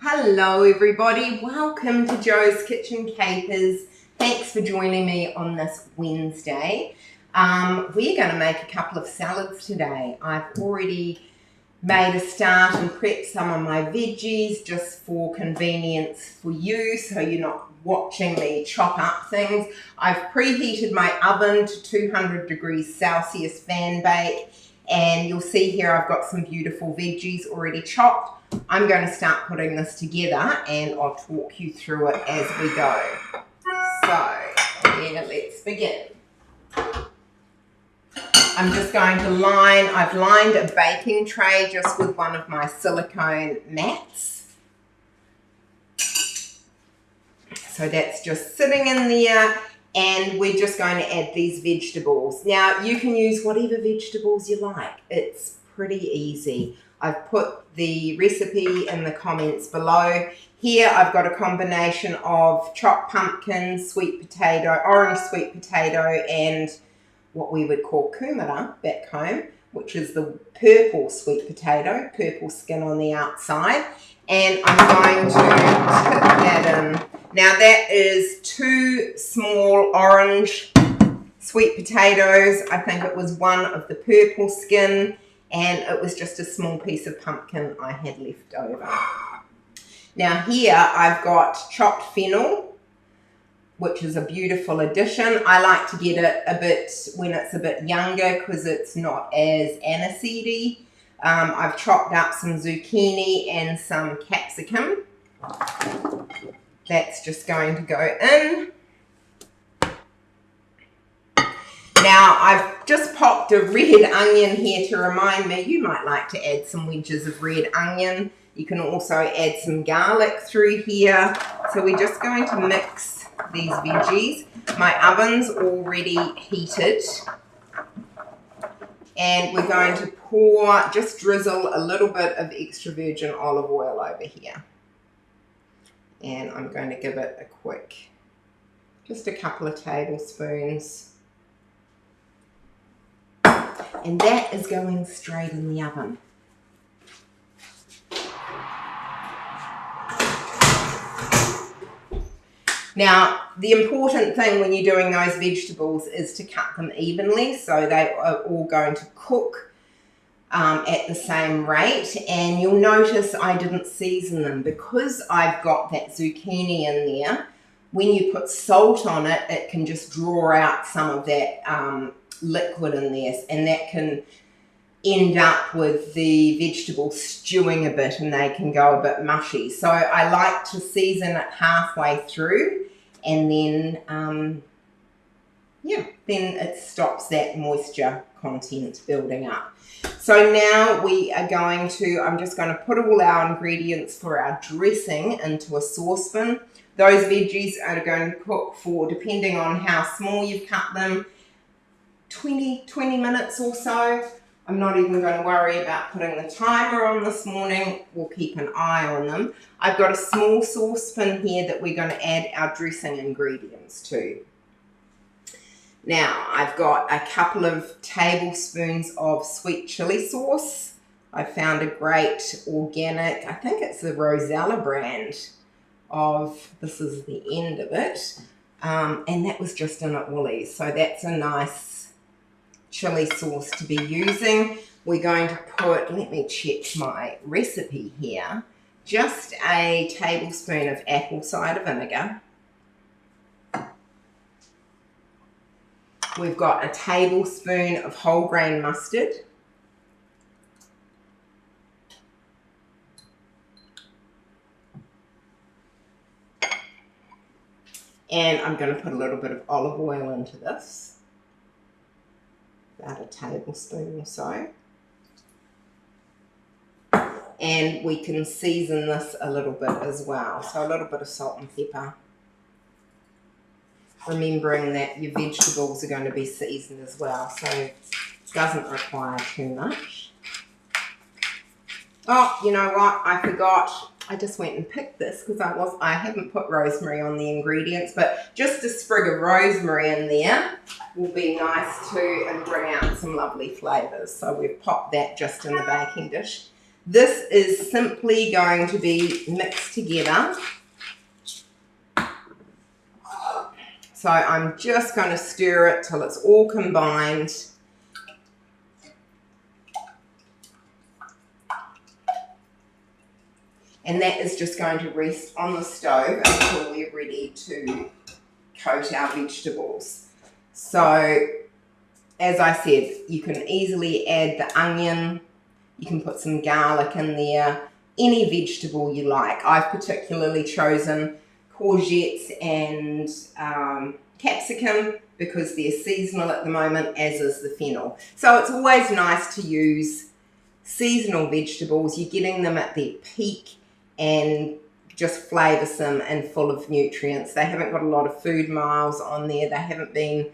Hello everybody, welcome to Jo's Kitchen Capers. Thanks for joining me on this Wednesday. We're going to make a couple of salads today. I've already made a start and prepped some of my veggies just for convenience for you, so you're not watching me chop up things. I've preheated my oven to 200 degrees Celsius fan bake, and you'll see here I've got some beautiful veggies already chopped. I'm going to start putting this together and I'll talk you through it as we go. So, yeah, let's begin. I'm just going to I've lined a baking tray just with one of my silicone mats. So that's just sitting in there, and we're just going to add these vegetables. Now, you can use whatever vegetables you like. It's pretty easy. I've put the recipe in the comments below. Here I've got a combination of chopped pumpkin, sweet potato, orange sweet potato, and what we would call cumin back home, which is the purple sweet potato, purple skin on the outside. And I'm going to tip that in. Now that is 2 small orange sweet potatoes. I think it was one of the purple skin, and it was just a small piece of pumpkin I had left over. Now here I've got chopped fennel, which is a beautiful addition. I like to get it a bit when it's a bit younger because it's not as aniseedy. I've chopped up some zucchini and some capsicum. That's just going to go in. Now, I've just popped a red onion here to remind me you might like to add some wedges of red onion. You can also add some garlic through here. So we're just going to mix these veggies. My oven's already heated. And we're going to just drizzle a little bit of extra virgin olive oil over here. And I'm going to give it a quick, just a couple of tablespoons. And that is going straight in the oven. Now, the important thing when you're doing those vegetables is to cut them evenly so they are all going to cook at the same rate. And you'll notice I didn't season them because I've got that zucchini in there. When you put salt on it, it can just draw out some of that liquid in there, and that can end up with the vegetables stewing a bit and they can go a bit mushy. So I like to season it halfway through, and then then it stops that moisture content building up. So now we are I'm just going to put all our ingredients for our dressing into a saucepan. Those veggies are going to cook for, depending on how small you've cut them, 20 minutes or so. I'm not even going to worry about putting the timer on this morning. We'll keep an eye on them. I've got a small saucepan here that we're going to add our dressing ingredients to. Now, I've got a couple of tablespoons of sweet chili sauce. I found a great organic, I think it's the Rosella brand this is the end of it. And that was just in at Woolies. So that's a nice chili sauce to be using. We're going to put, let me check my recipe here, just a tablespoon of apple cider vinegar. We've got a tablespoon of whole grain mustard. And I'm going to put a little bit of olive oil into this. About a tablespoon or so. And we can season this a little bit as well. So a little bit of salt and pepper. Remembering that your vegetables are going to be seasoned as well, so it doesn't require too much. Oh, you know what? I forgot. I just went and picked this because I haven't put rosemary on the ingredients, but just a sprig of rosemary in there will be nice too and bring out some lovely flavours. So we've popped that just in the baking dish. This is simply going to be mixed together. So I'm just going to stir it till it's all combined. And that is just going to rest on the stove until we're ready to coat our vegetables. So, as I said, you can easily add the onion. You can put some garlic in there, any vegetable you like. I've particularly chosen courgettes and capsicum because they're seasonal at the moment, as is the fennel. So it's always nice to use seasonal vegetables. You're getting them at their peak and just flavoursome and full of nutrients. They haven't got a lot of food miles on there. They haven't been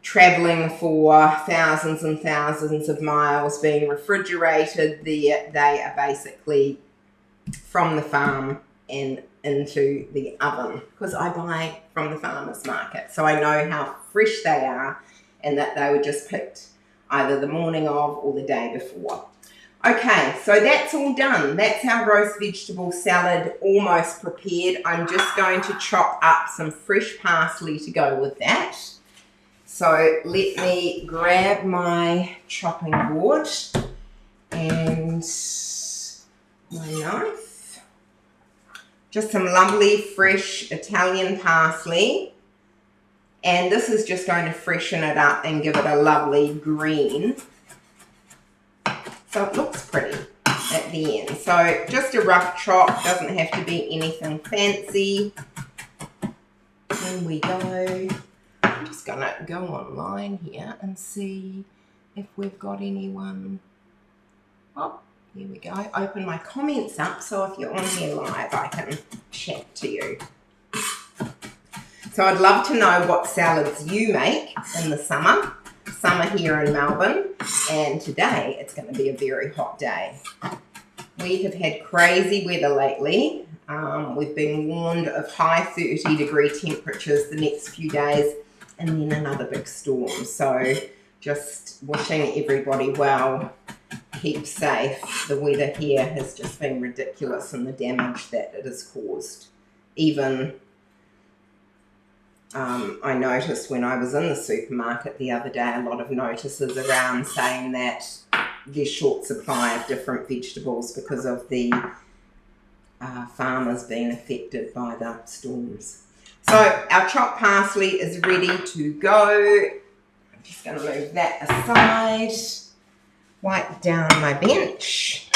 travelling for thousands and thousands of miles being refrigerated. They are basically from the farm and into the oven, because I buy from the farmer's market, so I know how fresh they are and that they were just picked either the morning of or the day before. Okay, so that's all done. That's our roast vegetable salad almost prepared. I'm just going to chop up some fresh parsley to go with that. So let me grab my chopping board and my knife. Just some lovely fresh Italian parsley. And this is just going to freshen it up and give it a lovely green. So it looks pretty at the end. So just a rough chop, doesn't have to be anything fancy. In we go. I'm just gonna go online here and see if we've got anyone. Oh, here we go. Open my comments up so if you're on here live, I can chat to you. So I'd love to know what salads you make in the summer. Summer here in Melbourne, and today it's going to be a very hot day. We have had crazy weather lately. We've been warned of high 30-degree temperatures the next few days, and then another big storm. So just wishing everybody well, keep safe. The weather here has just been ridiculous, and the damage that it has caused. Even I noticed when I was in the supermarket the other day, a lot of notices around saying that there's short supply of different vegetables because of the farmers being affected by the storms. So our chopped parsley is ready to go. I'm just going to move that aside, wipe down my bench.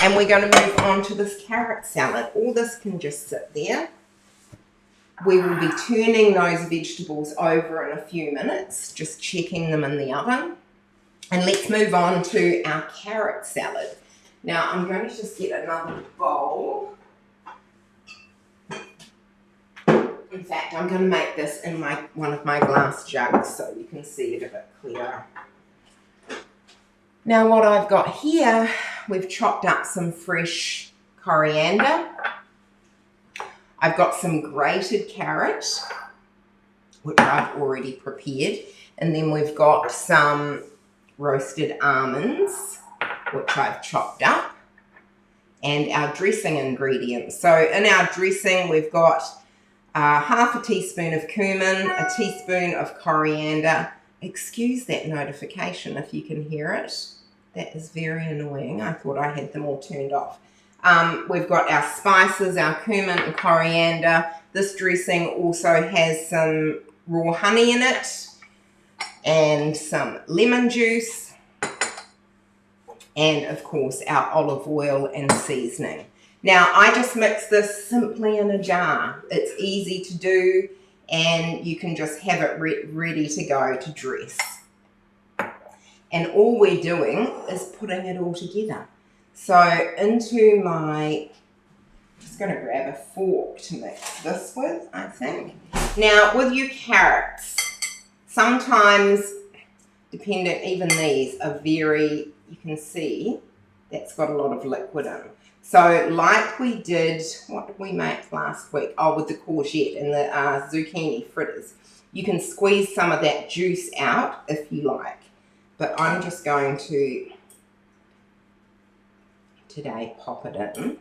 And we're going to move on to this carrot salad. All this can just sit there. We will be turning those vegetables over in a few minutes, just checking them in the oven. And let's move on to our carrot salad. Now I'm going to just get another bowl. In fact, I'm going to make this in one of my glass jugs so you can see it a bit clearer. Now what I've got here, we've chopped up some fresh coriander. I've got some grated carrot, which I've already prepared. And then we've got some roasted almonds, which I've chopped up. And our dressing ingredients. So in our dressing, we've got half a teaspoon of cumin, a teaspoon of coriander. Excuse that notification if you can hear it. That is very annoying. I thought I had them all turned off. We've got our spices, our cumin and coriander. This dressing also has some raw honey in it and some lemon juice. And of course our olive oil and seasoning. Now I just mix this simply in a jar. It's easy to do and you can just have it ready to go to dress. And all we're doing is putting it all together. So into my, I'm just going to grab a fork to mix this with, I think. Now with your carrots, sometimes, dependent, even these are very, you can see that's got a lot of liquid in. So like we did, what did we make last week? Oh, with the courgette and the zucchini fritters. You can squeeze some of that juice out if you like. But I'm just going to today, pop it in.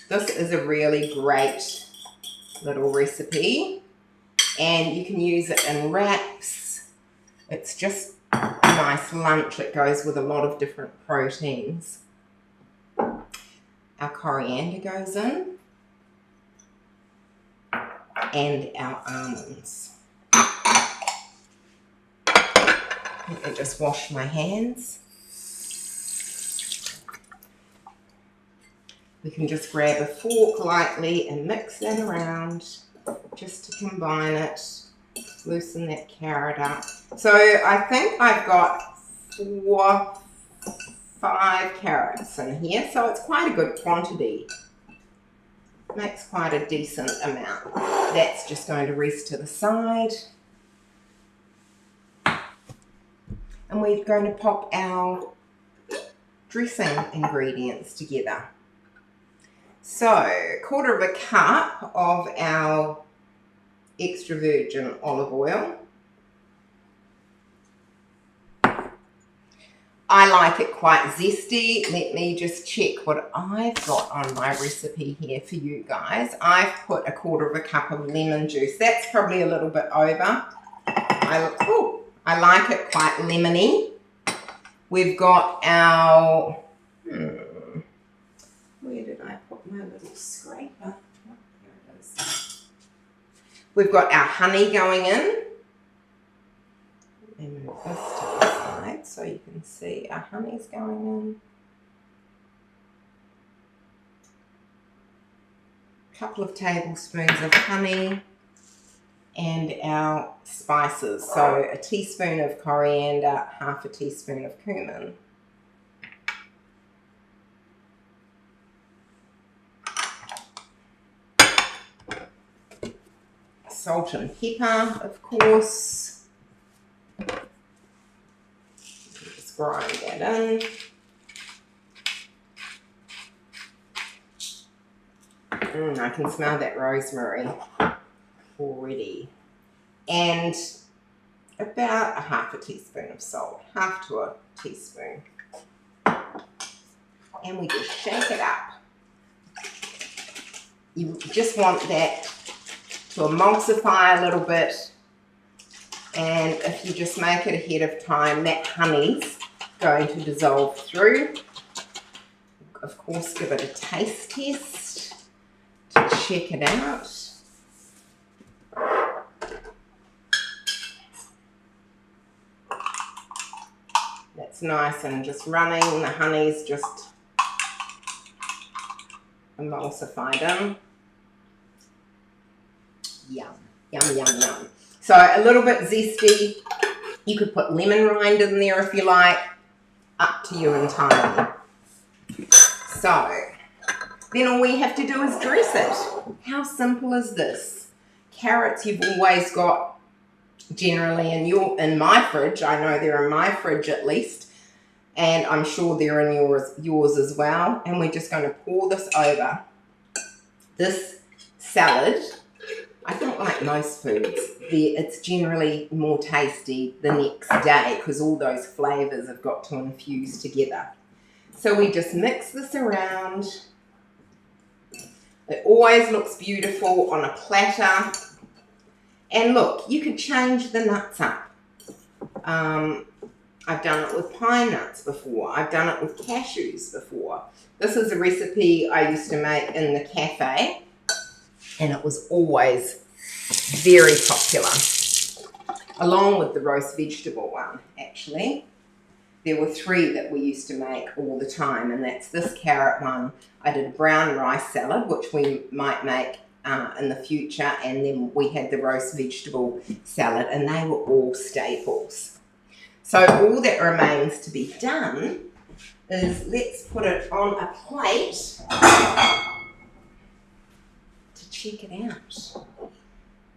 This is a really great little recipe, and you can use it in wraps. It's just a nice lunch. It goes with a lot of different proteins. Our coriander goes in, and our almonds. Let me just wash my hands. We can just grab a fork lightly and mix that around just to combine it, loosen that carrot up. So I think I've got 5 carrots in here, so it's quite a good quantity. Makes quite a decent amount. That's just going to rest to the side. And we're going to pop our dressing ingredients together. So, 1/4 of a cup of our extra virgin olive oil. I like it quite zesty. Let me just check what I've got on my recipe here for you guys. I've put 1/4 of a cup of lemon juice. That's probably a little bit over. I like it quite lemony. We've got our... where did I put my little scraper? Oh, there it is. We've got our honey going in. Let me move this to the side so you can see our honey's going in. A couple of tablespoons of honey and our spices. So a teaspoon of coriander, 1/2 teaspoon of cumin. Salt and pepper, of course. Just grind that in. I can smell that rosemary already. And about 1/2 teaspoon of salt, 1/2 to a teaspoon. And we just shake it up. You just want that to emulsify a little bit, and if you just make it ahead of time, that honey's going to dissolve through. Of course, give it a taste test to check it out. That's nice and just running. The honey's just emulsified in. Yum, yum, yum, yum. So a little bit zesty. You could put lemon rind in there if you like. Up to you entirely. So then all we have to do is dress it. How simple is this? Carrots you've always got generally in my fridge. I know they're in my fridge at least. And I'm sure they're in yours as well. And we're just going to pour this over. This salad, I think like most foods, it's generally more tasty the next day because all those flavours have got to infuse together. So we just mix this around. It always looks beautiful on a platter. And look, you could change the nuts up. I've done it with pine nuts before. I've done it with cashews before. This is a recipe I used to make in the cafe, and it was always very popular, along with the roast vegetable one, actually. There were 3 that we used to make all the time, and that's this carrot one. I did a brown rice salad, which we might make in the future, and then we had the roast vegetable salad, and they were all staples. So all that remains to be done is let's put it on a plate to check it out.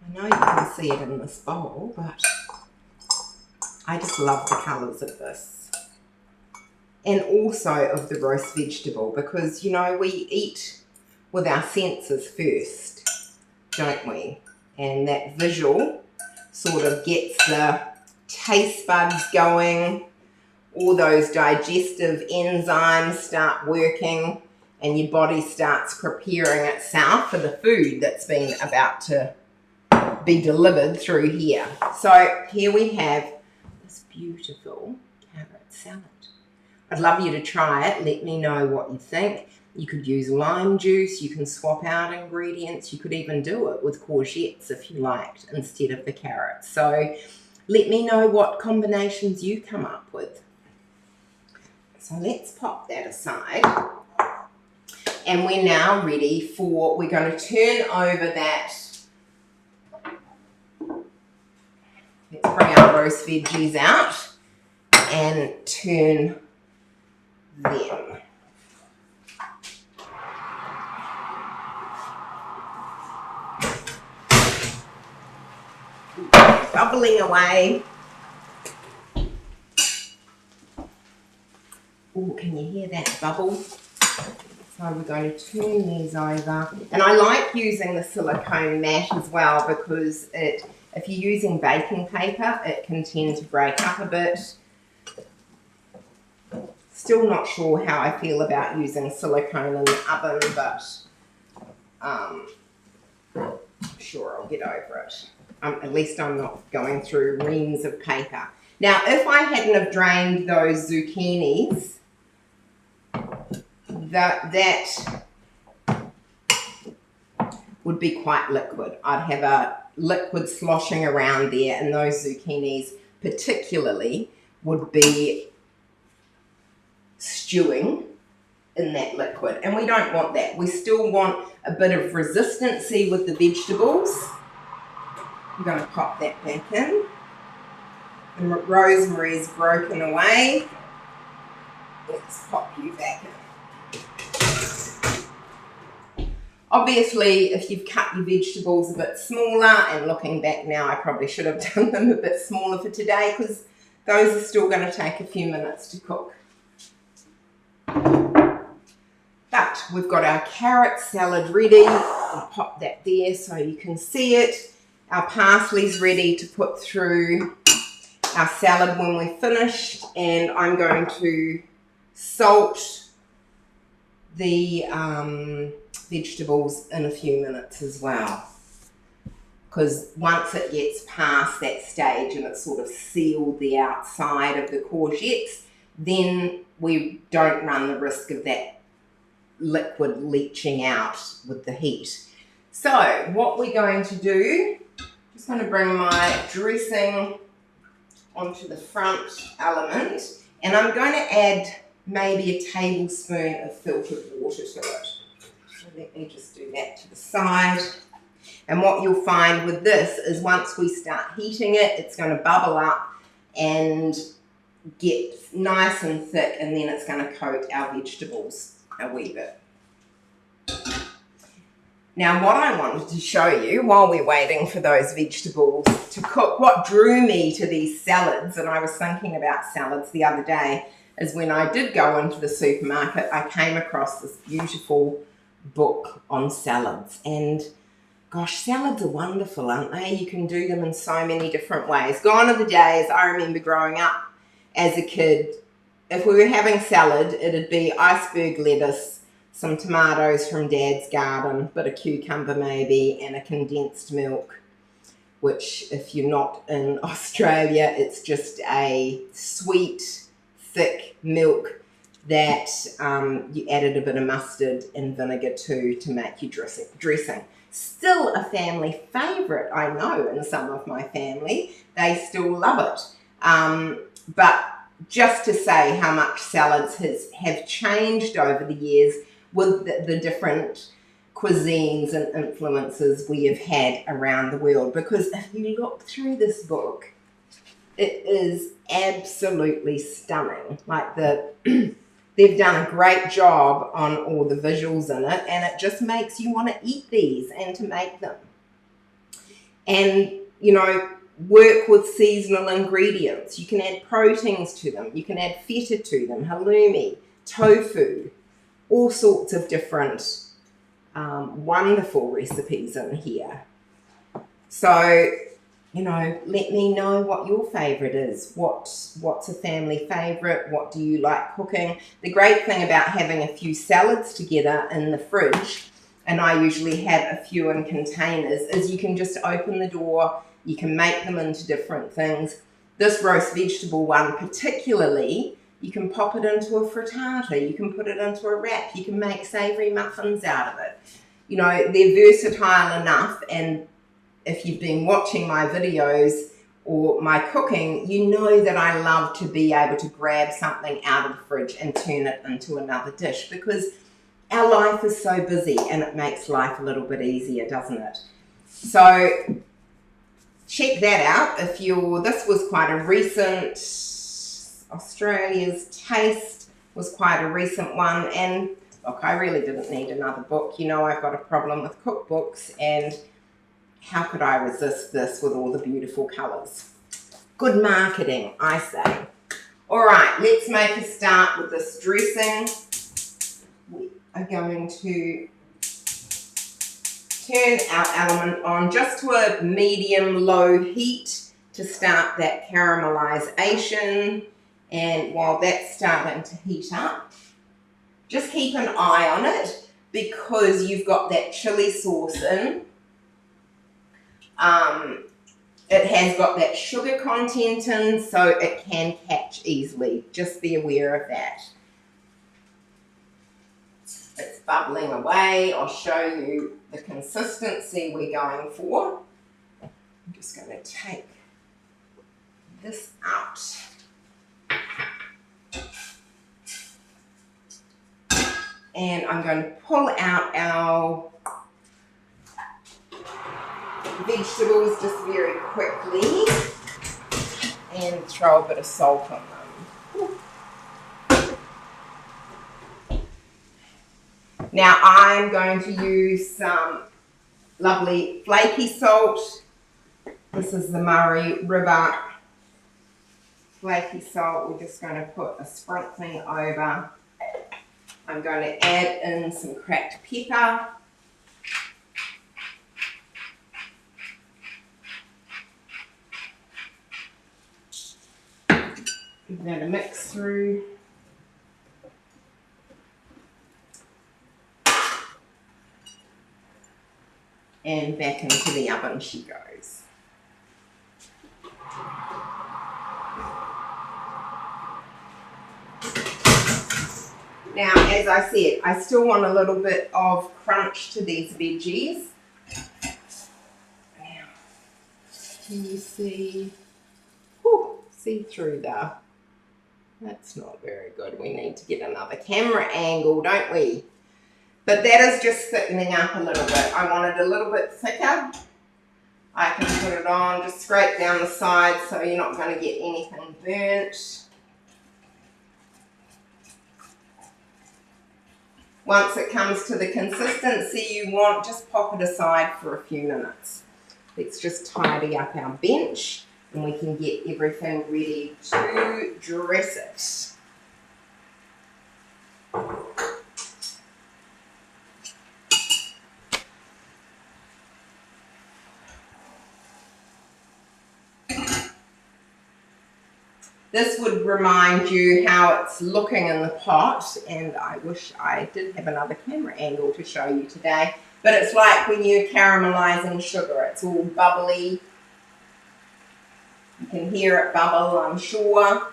I know you can see it in this bowl, but I just love the colours of this. And also of the roast vegetable, because, you know, we eat with our senses first, don't we? And that visual sort of gets the taste buds going, all those digestive enzymes start working, and your body starts preparing itself for the food that's been about to be delivered through here. So here we have this beautiful carrot salad. I'd love you to try it. Let me know what you think. You could use lime juice, you can swap out ingredients, you could even do it with courgettes if you liked instead of the carrots. So let me know what combinations you come up with. So let's pop that aside. And we're now ready for, we're going to turn over that. Let's bring our roast veggies out and turn them. Bubbling away. Oh, can you hear that bubble? So we're going to turn these over. And I like using the silicone mat as well because if you're using baking paper, it can tend to break up a bit. Still not sure how I feel about using silicone in the oven, but I'm sure I'll get over it. At least I'm not going through reams of paper. Now, if I hadn't have drained those zucchinis, that would be quite liquid. I'd have a liquid sloshing around there, and those zucchinis particularly would be stewing in that liquid, and we don't want that. We still want a bit of resistancy with the vegetables. I'm going to pop that back in. The rosemary's broken away. Let's pop you back in. Obviously, if you've cut your vegetables a bit smaller, and looking back now, I probably should have done them a bit smaller for today because those are still going to take a few minutes to cook. But we've got our carrot salad ready. I'll pop that there so you can see it. Our parsley's ready to put through our salad when we're finished, and I'm going to salt the vegetables in a few minutes as well, because once it gets past that stage and it's sort of sealed the outside of the courgettes, then we don't run the risk of that liquid leaching out with the heat. So what we're going to do, just going to bring my dressing onto the front element, and I'm going to add maybe a tablespoon of filtered water to it. So let me just do that to the side. And what you'll find with this is once we start heating it, it's going to bubble up and get nice and thick, and then it's going to coat our vegetables a wee bit. Now, what I wanted to show you while we're waiting for those vegetables to cook, what drew me to these salads, and I was thinking about salads the other day, is when I did go into the supermarket, I came across this beautiful book on salads. And gosh, salads are wonderful, aren't they? You can do them in so many different ways. Gone are the days, I remember growing up as a kid, if we were having salad, it'd be iceberg lettuce, some tomatoes from Dad's garden, a bit of cucumber maybe, and a condensed milk, which if you're not in Australia, it's just a sweet, thick milk that you added a bit of mustard and vinegar to make your dressing. Still a family favourite, I know, in some of my family. They still love it. But just to say how much salads have changed over the years with the different cuisines and influences we have had around the world. Because if you look through this book, it is absolutely stunning. Like they've done a great job on all the visuals in it, and it just makes you want to eat these and to make them. And, you know, work with seasonal ingredients. You can add proteins to them. You can add feta to them, halloumi, tofu, all sorts of different wonderful recipes in here. So you know, let me know what your favourite is. What's a family favourite? What do you like cooking? The great thing about having a few salads together in the fridge, and I usually have a few in containers, is you can just open the door, you can make them into different things. This roast vegetable one particularly, you can pop it into a frittata, you can put it into a wrap, you can make savoury muffins out of it. You know, they're versatile enough, and if you've been watching my videos or my cooking, you know that I love to be able to grab something out of the fridge and turn it into another dish, because our life is so busy and it makes life a little bit easier, doesn't it? So check that out. This was quite a recent, Australia's Taste was quite a recent one, and look, I really didn't need another book. You know, I've got a problem with cookbooks, and how could I resist this with all the beautiful colours? Good marketing, I say. All right, let's make a start with this dressing. We are going to turn our almond on just to a medium-low heat to start that caramelization. And while that's starting to heat up, just keep an eye on it, because you've got that chili sauce in. It has got that sugar content in, so it can catch easily. Just be aware of that. It's bubbling away. I'll show you the consistency we're going for. I'm just going to take this out. And I'm going to pull out our vegetables just very quickly and throw a bit of salt on them. Now I'm going to use some lovely flaky salt. This is the Murray River flaky salt. We're just going to put a sprinkling over. I'm going to add in some cracked pepper. Give that a mix through. And back into the oven she goes. Now, as I said, I still want a little bit of crunch to these veggies. Now, can you see? Whew, see through there. That's not very good. We need to get another camera angle, don't we? But that is just thickening up a little bit. I want it a little bit thicker. I can put it on, just scrape down the sides so you're not going to get anything burnt. Once it comes to the consistency you want, just pop it aside for a few minutes. Let's just tidy up our bench and we can get everything ready to dress it. This would remind you how it's looking in the pot, and I wish I did have another camera angle to show you today, but it's like when you're caramelizing sugar. It's all bubbly. You can hear it bubble, I'm sure.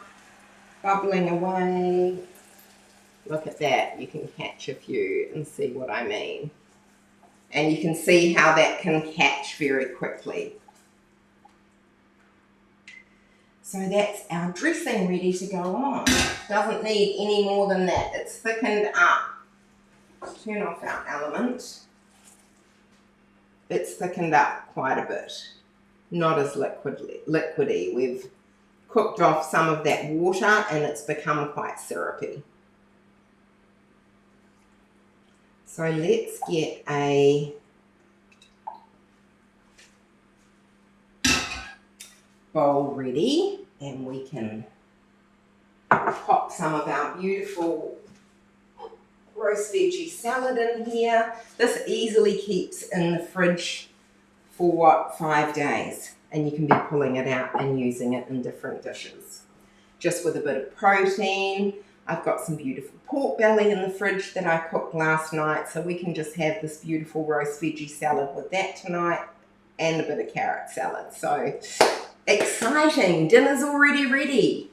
Bubbling away. Look at that. You can catch a few and see what I mean. And you can see how that can catch very quickly. So that's our dressing ready to go on. Doesn't need any more than that. It's thickened up. Turn off our element. It's thickened up quite a bit. Not as liquidy. We've cooked off some of that water and it's become quite syrupy. So let's get a bowl ready and we can pop some of our beautiful roast veggie salad in here. This easily keeps in the fridge for 5 days. and you can be pulling it out and using it in different dishes. Just with a bit of protein. I've got some beautiful pork belly in the fridge that I cooked last night, so we can just have this beautiful roast veggie salad with that tonight, and a bit of carrot salad. So exciting, dinner's already ready.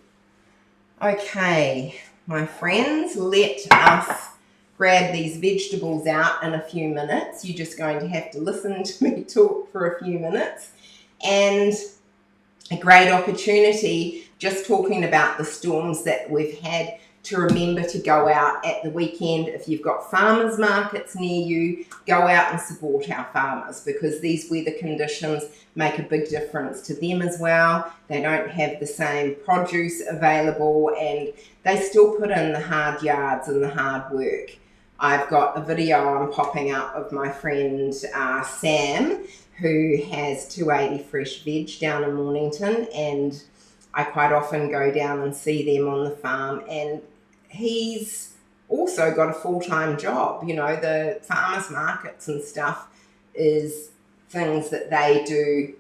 Okay, my friends, let us grab these vegetables out in a few minutes. You're just going to have to listen to me talk for a few minutes. And a great opportunity, just talking about the storms that we've had, to remember to go out at the weekend. If you've got farmers markets near you, go out and support our farmers, because these weather conditions make a big difference to them as well. They don't have the same produce available, and they still put in the hard yards and the hard work. I've got a video I'm popping up of my friend Sam, who has 280 Fresh Veg down in Mornington, and I quite often go down and see them on the farm, and he's also got a full-time job. You know, the farmers markets and stuff is things that they do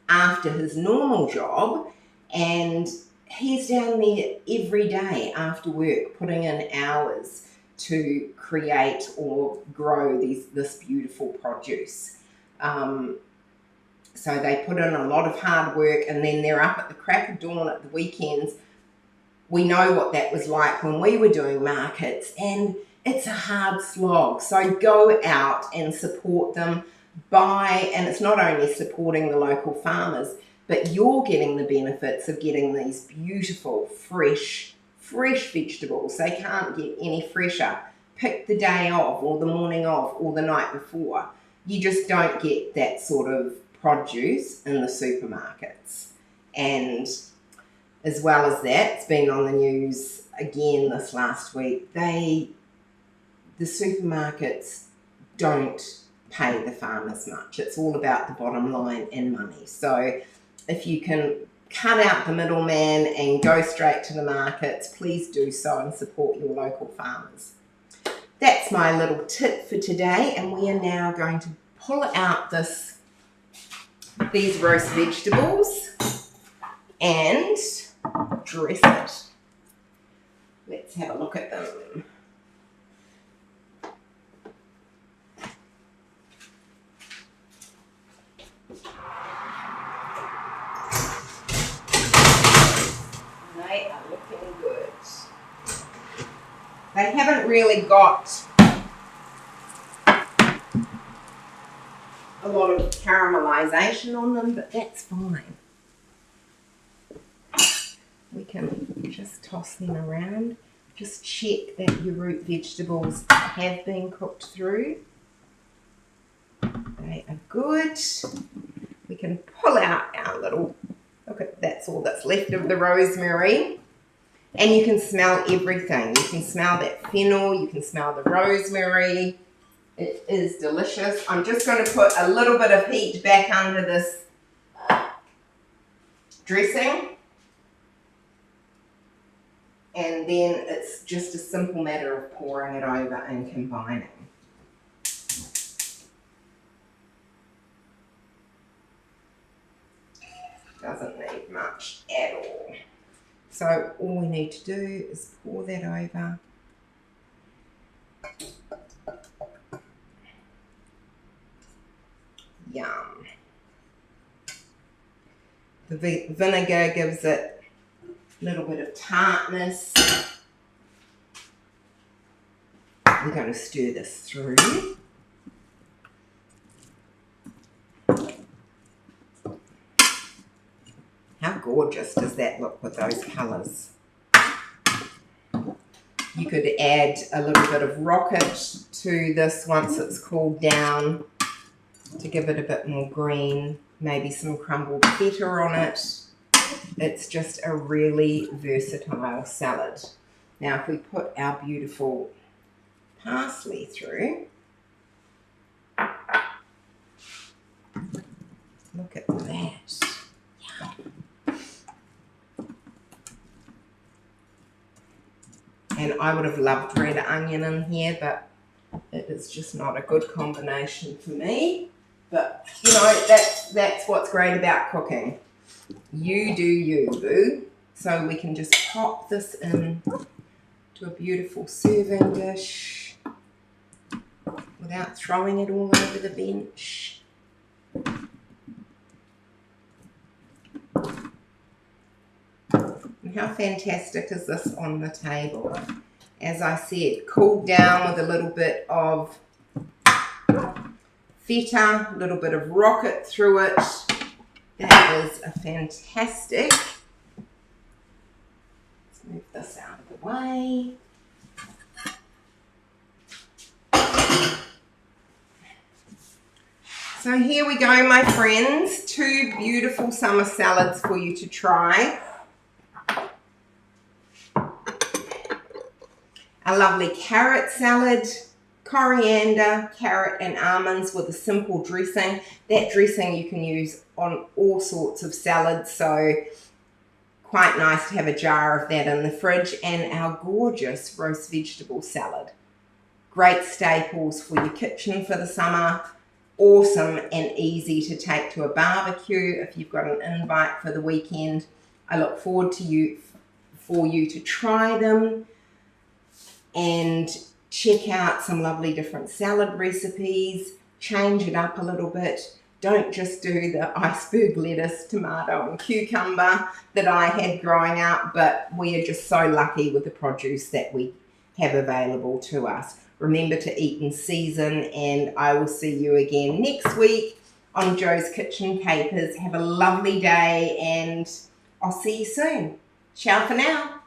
after his normal job, and he's down there every day after work putting in hours to create or grow this beautiful produce. So they put in a lot of hard work, and then they're up at the crack of dawn at the weekends. We know what that was like when we were doing markets, and it's a hard slog. So go out and support them. And it's not only supporting the local farmers, but you're getting the benefits of getting these beautiful, fresh vegetables. They can't get any fresher. Pick the day of, or the morning of, or the night before. You just don't get that sort of produce in the supermarkets. And as well as that, it's been on the news again this last week, the supermarkets don't pay the farmers much. It's all about the bottom line and money. So if you can cut out the middleman and go straight to the markets, please do so and support your local farmers. That's my little tip for today, and we are now going to pull out these roast vegetables and dress it. Let's have a look at them. They are looking good. They haven't really got a lot of caramelization on them, but that's fine. We can just toss them around. Just check that your root vegetables have been cooked through. They are good. We can pull out our little, look at, that's all that's left of the rosemary. And you can smell everything. You can smell that fennel, you can smell the rosemary. It is delicious. I'm just going to put a little bit of heat back under this dressing. And then it's just a simple matter of pouring it over and combining. Doesn't need much at all. So all we need to do is pour that over. Yum. The vinegar gives it a little bit of tartness. We're going to stir this through. How gorgeous does that look with those colours? You could add a little bit of rocket to this once it's cooled down to give it a bit more green, maybe some crumbled feta on it. It's just a really versatile salad. Now if we put our beautiful parsley through, look at that. And I would have loved red onion in here, but it is just not a good combination for me. But, you know, that's what's great about cooking. You do you, boo. So we can just pop this in to a beautiful serving dish without throwing it all over the bench. And how fantastic is this on the table? As I said, cooled down with a little bit of feta, a little bit of rocket through it. That is a fantastic. Let's move this out of the way. So here we go, my friends. 2 beautiful summer salads for you to try. A lovely carrot salad, coriander, carrot and almonds with a simple dressing. That dressing you can use on all sorts of salads, so quite nice to have a jar of that in the fridge. And our gorgeous roast vegetable salad. Great staples for your kitchen for the summer. Awesome and easy to take to a barbecue if you've got an invite for the weekend. I look forward to for you to try them and check out some lovely different salad recipes. Change it up a little bit. Don't just do the iceberg lettuce, tomato and cucumber that I had growing up, but we are just so lucky with the produce that we have available to us. Remember to eat in season, and I will see you again next week on Jo's Kitchen Capers. Have a lovely day, and I'll see you soon. Ciao for now.